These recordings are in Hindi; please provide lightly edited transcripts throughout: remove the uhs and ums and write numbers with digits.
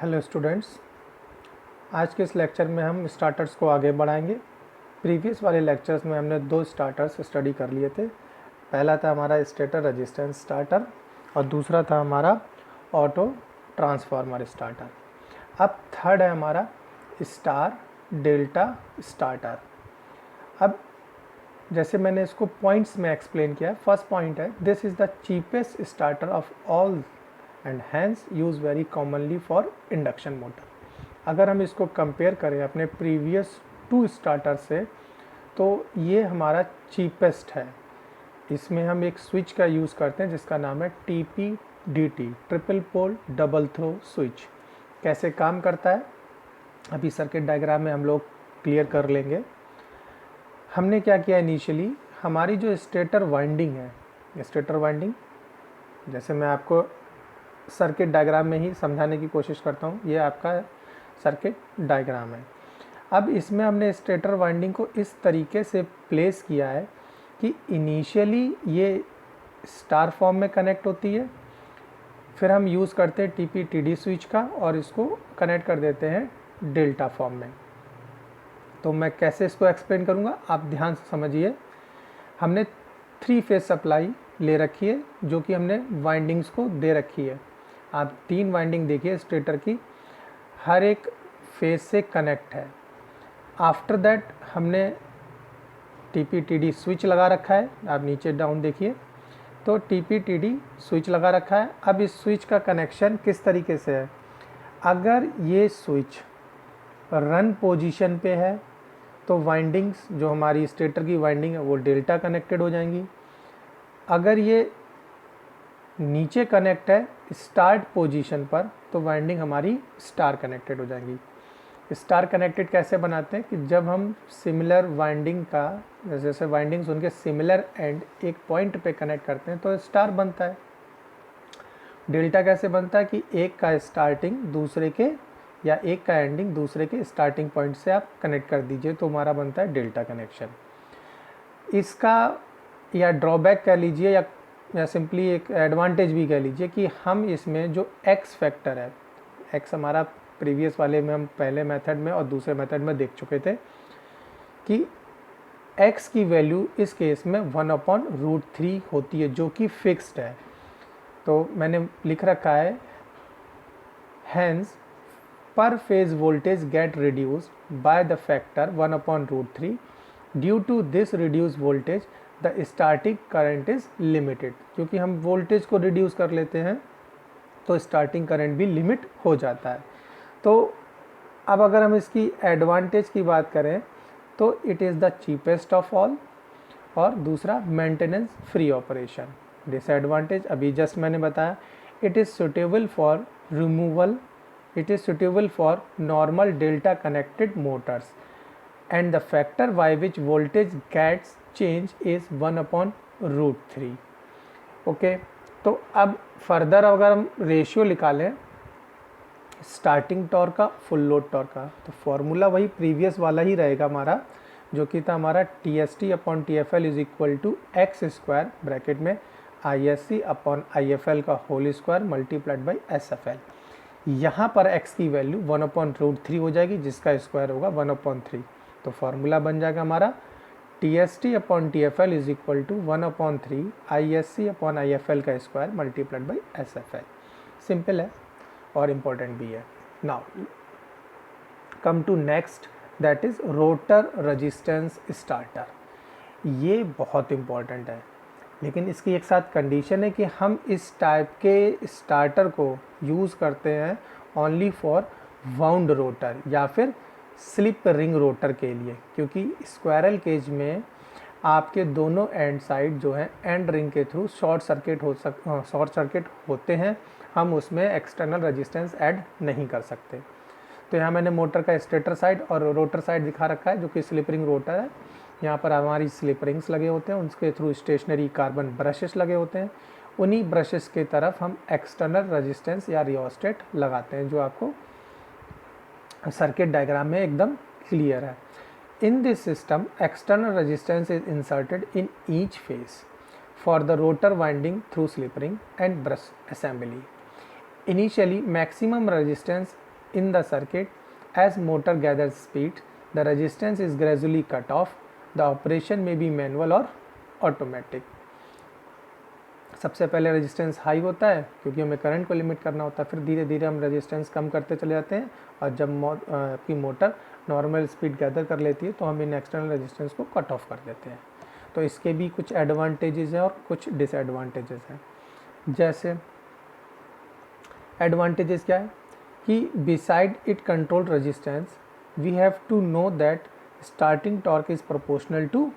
हेलो स्टूडेंट्स, आज के इस लेक्चर में हम स्टार्टर्स को आगे बढ़ाएंगे। प्रीवियस वाले लेक्चर्स में हमने दो स्टार्टर्स स्टडी कर लिए थे। पहला था हमारा स्टेटर रेजिस्टेंस स्टार्टर और दूसरा था हमारा ऑटो ट्रांसफार्मर स्टार्टर। अब थर्ड है हमारा स्टार डेल्टा स्टार्टर। अब जैसे मैंने इसको पॉइंट्स में एक्सप्लेन किया, फर्स्ट पॉइंट है this is the cheapest starter of all and hence use very commonly for induction motor. अगर हम इसको कंपेयर करें अपने प्रीवियस टू स्टार्टर से, तो ये हमारा चीपेस्ट है। इसमें हम एक स्विच का यूज़ करते हैं जिसका नाम है TPDT, triple pole double throw switch. कैसे काम करता है अभी सर्किट डायग्राम में हम लोग क्लियर कर लेंगे। हमने क्या किया इनिशियली, हमारी जो स्टेटर वाइंडिंग है, स्टेटर वाइंडिंग जैसे मैं आपको सर्किट डायग्राम में ही समझाने की कोशिश करता हूँ, ये आपका सर्किट डायग्राम है। अब इसमें हमने स्टेटर वाइंडिंग को इस तरीके से प्लेस किया है कि इनिशियली ये स्टार फॉर्म में कनेक्ट होती है, फिर हम यूज़ करते हैं TPTD स्विच का और इसको कनेक्ट कर देते हैं डेल्टा फॉर्म में। तो मैं कैसे इसको एक्सप्लेन करूँगा, आप ध्यान से समझिए। हमने 3 फेज सप्लाई ले रखी है जो कि हमने वाइंडिंग्स को दे रखी है। आप 3 वाइंडिंग देखिए स्टेटर की, हर एक फेज से कनेक्ट है। आफ्टर दैट हमने TPTD स्विच लगा रखा है, आप नीचे डाउन देखिए तो TPTD स्विच लगा रखा है। अब इस स्विच का कनेक्शन किस तरीके से है, अगर ये स्विच रन पोजीशन पे है तो वाइंडिंग्स जो हमारी स्टेटर की वाइंडिंग है वो डेल्टा कनेक्टेड हो जाएंगी। अगर ये नीचे कनेक्ट है स्टार्ट पोजीशन पर तो वाइंडिंग हमारी स्टार कनेक्टेड हो जाएंगी। स्टार कनेक्टेड कैसे बनाते हैं कि जब हम सिमिलर वाइंडिंग का, जैसे वाइंडिंग्स उनके सिमिलर एंड एक पॉइंट पे कनेक्ट करते हैं तो स्टार बनता है। डेल्टा कैसे बनता है कि एक का स्टार्टिंग दूसरे के या एक का एंडिंग दूसरे के स्टार्टिंग पॉइंट से आप कनेक्ट कर दीजिए तो हमारा बनता है डेल्टा कनेक्शन। इसका या ड्रॉबैक कह लीजिए या सिंपली एक एडवांटेज भी कह लीजिए कि हम इसमें जो एक्स फैक्टर है, एक्स हमारा प्रीवियस वाले में हम पहले मेथड में और दूसरे मेथड में देख चुके थे कि एक्स की वैल्यू इस केस में 1/√3 होती है जो कि फिक्स्ड है। तो मैंने लिख रखा है हैंस पर phase voltage get reduced by the factor 1/√3 due to this reduce voltage the starting current is limited. क्योंकि हम वोल्टेज को रिड्यूस कर लेते हैं तो स्टार्टिंग करंट भी लिमिट हो जाता है। तो अब अगर हम इसकी एडवांटेज की बात करें तो it is the cheapest of all और दूसरा मेंटेनेंस फ्री ऑपरेशन। डिसएडवांटेज अभी जस्ट मैंने बताया, it is suitable for removal, it is suitable for normal delta connected Motors and the factor by which voltage gets change is 1/√3। Okay, तो अब फर्दर अगर हम रेशियो निकालें स्टार्टिंग टॉर्क का फुल लोड टॉर्क का, तो फॉर्मूला वही प्रीवियस वाला ही रहेगा हमारा, जो कि था हमारा TST/TFL is equal to x square bracket में ISC/IFL का whole square multiplied by SFL। यहाँ पर x की वैल्यु 1/√3 हो जाएगी जिसका स्क्वायर होगा 1/3। तो फार्मूला बन जाएगा हमारा TST/TFL is equal to 1/3 ISC/IFL का square multiplied by SFL। Simple है और इम्पोर्टेंट भी है। Now come to next, that is rotor resistance starter. ये बहुत इम्पोर्टेंट है, लेकिन इसकी एक साथ कंडीशन है कि हम इस टाइप के स्टार्टर को यूज़ करते हैं ओनली फॉर वाउंड रोटर या फिर स्लिप रिंग रोटर के लिए, क्योंकि स्क्वायरल केज में आपके दोनों एंड साइड जो है एंड रिंग के थ्रू शॉर्ट सर्किट होते हैं। हम उसमें एक्सटर्नल रेजिस्टेंस ऐड नहीं कर सकते। तो यहाँ मैंने मोटर का स्टेटर साइड और रोटर साइड दिखा रखा है जो कि स्लिप रिंग रोटर है। यहाँ पर हमारी स्लिप रिंग्स लगे होते हैं, उनके थ्रू स्टेशनरी कार्बन ब्रशेस लगे होते हैं। उन्हीं ब्रशेस की तरफ हम एक्सटर्नल रेजिस्टेंस या रियोस्टेट लगाते हैं, जो आपको सर्किट डायग्राम में एकदम क्लियर है। In this system external resistance is inserted in each phase for the rotor winding through slip ring and brush assembly. Initially, maximum resistance in the circuit as motor gathers speed the resistance is gradually cut off. The operation may be manual or automatic. सबसे पहले रेजिस्टेंस हाई होता है क्योंकि हमें करंट को लिमिट करना होता है, फिर धीरे धीरे हम रेजिस्टेंस कम करते चले जाते हैं और जब आपकी मोटर नॉर्मल स्पीड गैदर कर लेती है तो हम इन एक्सटर्नल रेजिस्टेंस को कट ऑफ कर देते हैं। तो इसके भी कुछ एडवांटेजेस हैं और कुछ डिसएडवांटेजेस हैं। जैसे एडवांटेजेस क्या है कि beside it control resistance we have to know that starting torque is proportional to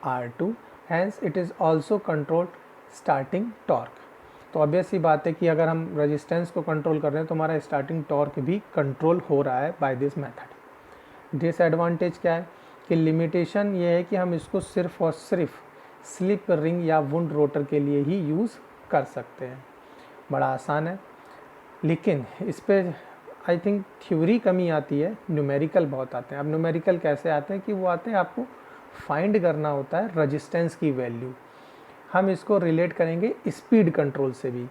R2, hence it is also controlled starting torque. तो ऑब्वियस सी बात है कि अगर हम रेजिस्टेंस को कंट्रोल कर रहे हैं तो हमारा स्टार्टिंग टॉर्क भी कंट्रोल हो रहा है बाय दिस मेथड। डिसएडवांटेज क्या है कि लिमिटेशन ये है कि हम इसको सिर्फ और सिर्फ स्लिप रिंग या वुंड रोटर के लिए ही यूज़ कर सकते हैं। बड़ा आसान है, लेकिन इस पर आई थिंक थ्योरी कमी आती है, न्यूमेरिकल बहुत आते हैं। अब न्यूमेरिकल कैसे आते हैं कि वो आते हैं आपको फाइंड करना होता है रेजिस्टेंस की वैल्यू। हम इसको रिलेट करेंगे स्पीड कंट्रोल से भी।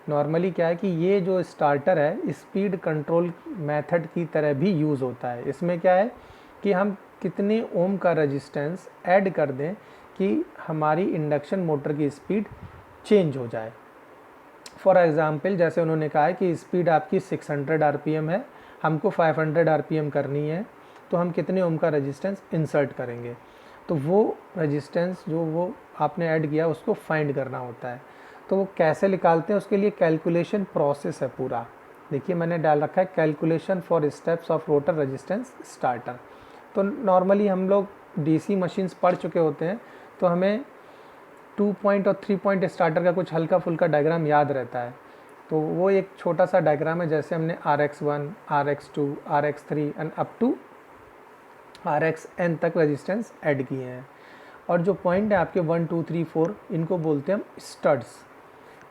नॉर्मली क्या है कि ये जो स्टार्टर है स्पीड कंट्रोल मेथड की तरह भी यूज़ होता है। इसमें क्या है कि हम कितने ओम का रेजिस्टेंस ऐड कर दें कि हमारी इंडक्शन मोटर की स्पीड चेंज हो जाए। फॉर एग्ज़ाम्पल जैसे उन्होंने कहा है कि स्पीड आपकी 600 आरपीएम है, हमको 500 आरपीएम करनी है, तो हम कितने ओम का रेजिस्टेंस इंसर्ट करेंगे। तो वो रेजिस्टेंस जो वो आपने ऐड किया उसको फाइंड करना होता है। तो वो कैसे निकालते हैं उसके लिए कैलकुलेशन प्रोसेस है पूरा। देखिए मैंने डाल रखा है calculation for steps of rotor resistance starter. तो नॉर्मली हम लोग डीसी मशीन्स पढ़ चुके होते हैं तो हमें 2 पॉइंट और 3 पॉइंट स्टार्टर का कुछ हल्का फुल्का डायग्राम याद रहता है। तो वो एक छोटा सा डायग्राम है, जैसे हमने RX1, RX2, RX3 and up to RXN तक रेजिस्टेंस ऐड किए हैं। और जो पॉइंट है आपके 1, 2, 3, 4 इनको बोलते हैं हम स्टड्स,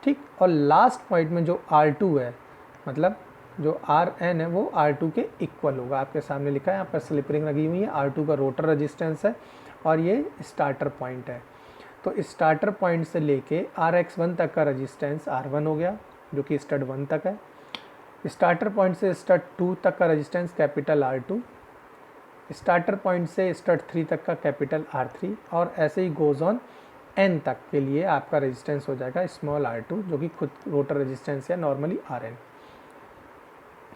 ठीक। और लास्ट पॉइंट में जो R2 है, मतलब जो RN है वो R2 के इक्वल होगा। आपके सामने लिखा है, यहाँ पर स्लिप रिंग लगी हुई है, R2 का रोटर रेजिस्टेंस है और ये स्टार्टर पॉइंट है। तो स्टार्टर पॉइंट से लेके RX1 तक का रेजिस्टेंस R1 हो गया जो कि स्टड 1 तक है। स्टार्टर पॉइंट से स्टड 2 तक का resistance capital R2, starter point से स्टड 3 तक का कैपिटल R3, और ऐसे ही गोज ऑन N तक के लिए आपका रेजिस्टेंस हो जाएगा स्मॉल R2 जो कि खुद रोटर रेजिस्टेंस है नॉर्मली RN।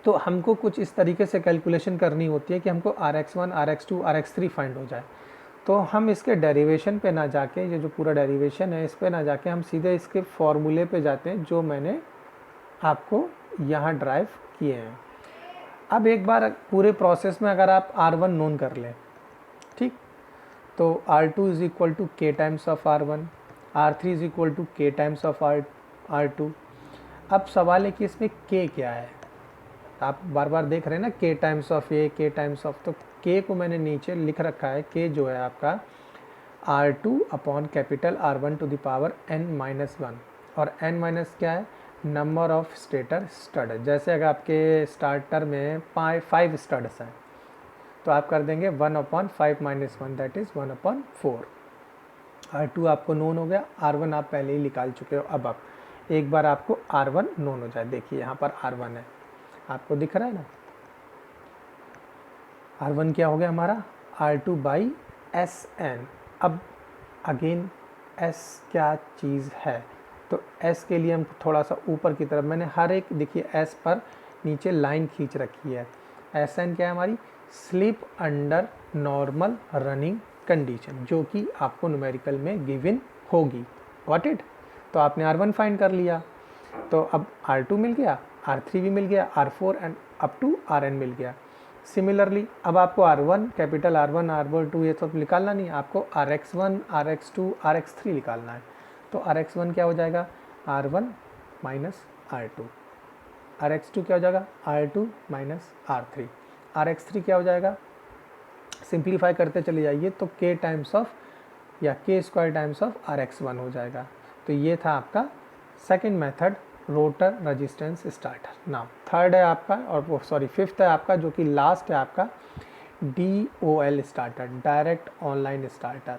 तो हमको कुछ इस तरीके से कैलकुलेशन करनी होती है कि हमको RX1, RX2, RX3 फाइंड हो जाए। तो हम इसके डेरिवेशन पे ना जाके, ये जो पूरा डेरिवेशन है इस पे ना जाके हम सीधे इसके फॉर्मूले पे जाते हैं जो मैंने आपको यहाँ ड्राइव किए हैं। अब एक बार पूरे प्रोसेस में अगर आप R1 नोन कर लें, ठीक, तो R2 is equal to K times of R1, R3 is equal to K times of R2। अब सवाल है कि इसमें K क्या है। आप बार बार देख रहे हैं ना K times of A, K times of, तो K को मैंने नीचे लिख रखा है। K जो है आपका R2 upon capital R1 to the power N-1, और N- क्या है, नंबर ऑफ स्टेटर स्टड है। जैसे अगर आपके स्टार्टर में 5 स्टड्स हैं तो आप कर देंगे 1/5 - 1 दैट इज़ 1/4। R2 आपको नोन हो गया, R1 आप पहले ही निकाल चुके हो। अब आप एक बार आपको R1 नोन हो जाए, देखिए यहाँ पर R1 है, आपको दिख रहा है ना। R1 क्या हो गया हमारा, R2/SN। अब अगेन S क्या चीज़ है, तो S के लिए हम थोड़ा सा ऊपर की तरफ, मैंने हर एक देखिए S पर नीचे लाइन खींच रखी है। SN क्या है हमारी, slip under normal running condition, जो कि आपको न्यूमेरिकल में गिवन होगी। Got it. तो आपने R1 फाइंड कर लिया, तो अब R2 मिल गया, R3 भी मिल गया, R4 and up to RN मिल गया। सिमिलरली अब आपको R1 कैपिटल R1 R2 ये सब निकालना नहीं, आपको RX1 RX2 RX3 निकालना है। तो RX1 क्या हो जाएगा, R1 माइनस R2, RX2 क्या हो जाएगा, R2 माइनस R3, RX3 क्या हो जाएगा, सिंप्लीफाई करते चले जाइए तो K टाइम्स ऑफ या K square times of RX1 हो जाएगा। तो ये था आपका second method, rotor resistance starter. Now third है आपका, और वो सॉरी फिफ्थ है आपका, जो कि लास्ट है आपका, DOL starter, direct online starter.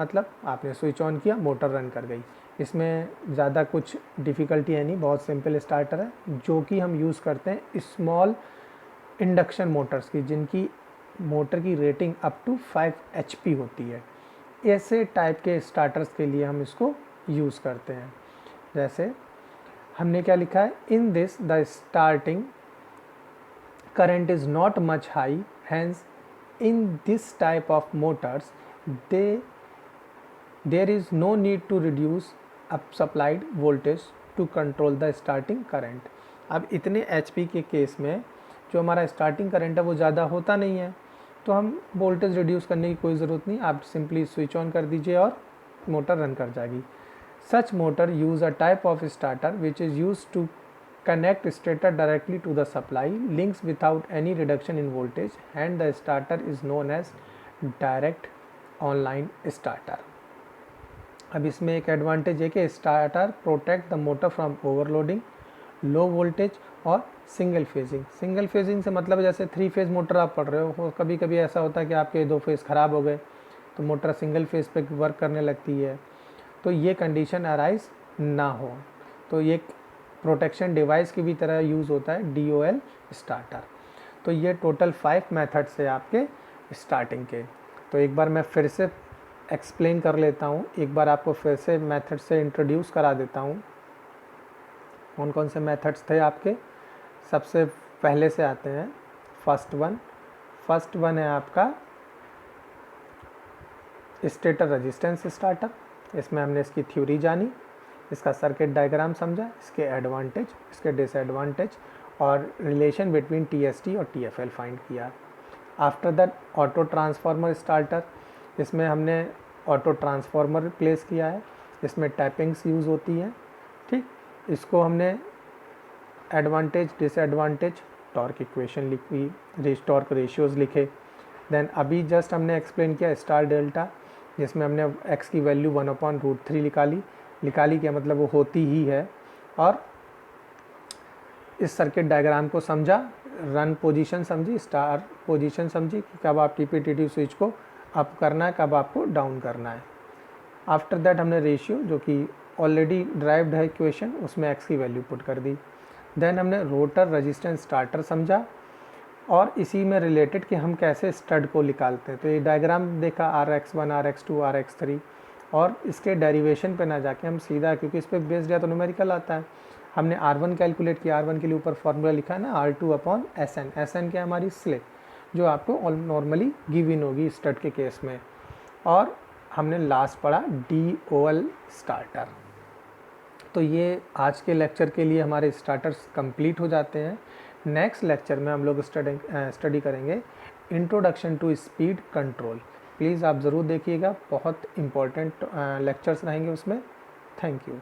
मतलब आपने स्विच ऑन किया, मोटर रन कर गई। इसमें ज़्यादा कुछ डिफ़िकल्टी है नहीं, बहुत सिंपल स्टार्टर है जो कि हम यूज़ करते हैं स्मॉल इंडक्शन मोटर्स की, जिनकी मोटर की रेटिंग अप टू 5 HP होती है, ऐसे टाइप के स्टार्टर्स के लिए हम इसको यूज़ करते हैं। जैसे हमने क्या लिखा है, in this the starting current is not much high, hence in this type of motors there is no need to reduce up supplied voltage to control the starting current। अब इतने HP के केस में जो हमारा स्टार्टिंग करंट है वो ज़्यादा होता नहीं है, तो हम वोल्टेज रिड्यूस करने की कोई ज़रूरत नहीं, आप सिंपली स्विच ऑन कर दीजिए और मोटर रन कर जाएगी। Such motor use a type of starter which is used to connect stator directly to the supply links without any reduction in voltage, and the starter is known as direct online starter। अब इसमें एक एडवांटेज है कि starter protect the motor from overloading, low voltage और सिंगल फेजिंग। सिंगल फेजिंग से मतलब जैसे 3 फेज़ मोटर आप पढ़ रहे हो, कभी कभी ऐसा होता है कि आपके 2 फेज़ ख़राब हो गए तो मोटर सिंगल फेज़ पे वर्क करने लगती है, तो ये कंडीशन अराइज ना हो, तो ये प्रोटेक्शन डिवाइस की भी तरह यूज़ होता है DOL स्टार्टर। तो ये टोटल 5 मेथड्स है आपके स्टार्टिंग के। तो एक बार मैं फिर से एक्सप्लेन कर लेता हूँ, एक बार आपको फिर से मेथड से इंट्रोड्यूस करा देता हूँ। कौन कौन से मेथड्स थे आपके, सबसे पहले से आते हैं फर्स्ट वन है आपका स्टेटर रेजिस्टेंस स्टार्टर। इसमें हमने इसकी थ्योरी जानी, इसका सर्किट डायग्राम समझा, इसके एडवांटेज, इसके डिसएडवांटेज और रिलेशन बिटवीन TST और TFL फाइंड किया। After that auto transformer starter, इसमें हमने ऑटो ट्रांसफार्मर प्लेस किया है, इसमें टैपिंग्स यूज़ होती हैं, ठीक। इसको हमने एडवांटेज डिसएडवांटेज टॉर्क इक्वेशन लिखी, टॉर्क रेशियोज़ लिखे। देन अभी जस्ट हमने एक्सप्लेन किया स्टार डेल्टा, जिसमें हमने x की वैल्यू 1/√3 निकाली क्या मतलब वो होती ही है, और इस सर्किट डायग्राम को समझा, रन पोजीशन समझी, स्टार पोजीशन समझी कि कब आप TPTT स्विच को अप करना है, कब आपको डाउन करना है। आफ्टर दैट हमने रेशियो जो कि ऑलरेडी ड्राइव्ड है इक्वेशन, उसमें x की वैल्यू पुट कर दी। देन हमने रोटर रेजिस्टेंस स्टार्टर समझा और इसी में रिलेटेड कि हम कैसे स्टड को निकालते हैं, तो ये डायग्राम देखा RX1 RX2 RX3, और इसके डेरिवेशन पे ना जाके हम सीधा, क्योंकि इस पर बेस्ड है तो न्यूमेरिकल आता है, हमने R1 कैलकुलेट किया। R1 के लिए ऊपर फॉर्मूला लिखा है ना, R2/SN। SN क्या है, हमारी स्लिप, जो आपको नॉर्मली गिव इन होगी स्टड के केस में। और हमने लास्ट पढ़ा DOL स्टार्टर। तो ये आज के लेक्चर के लिए हमारे स्टार्टर्स कंप्लीट हो जाते हैं। नेक्स्ट लेक्चर में हम लोग स्टडी करेंगे introduction to speed control. Please आप ज़रूर देखिएगा, बहुत इंपॉर्टेंट लेक्चर्स रहेंगे उसमें। Thank you.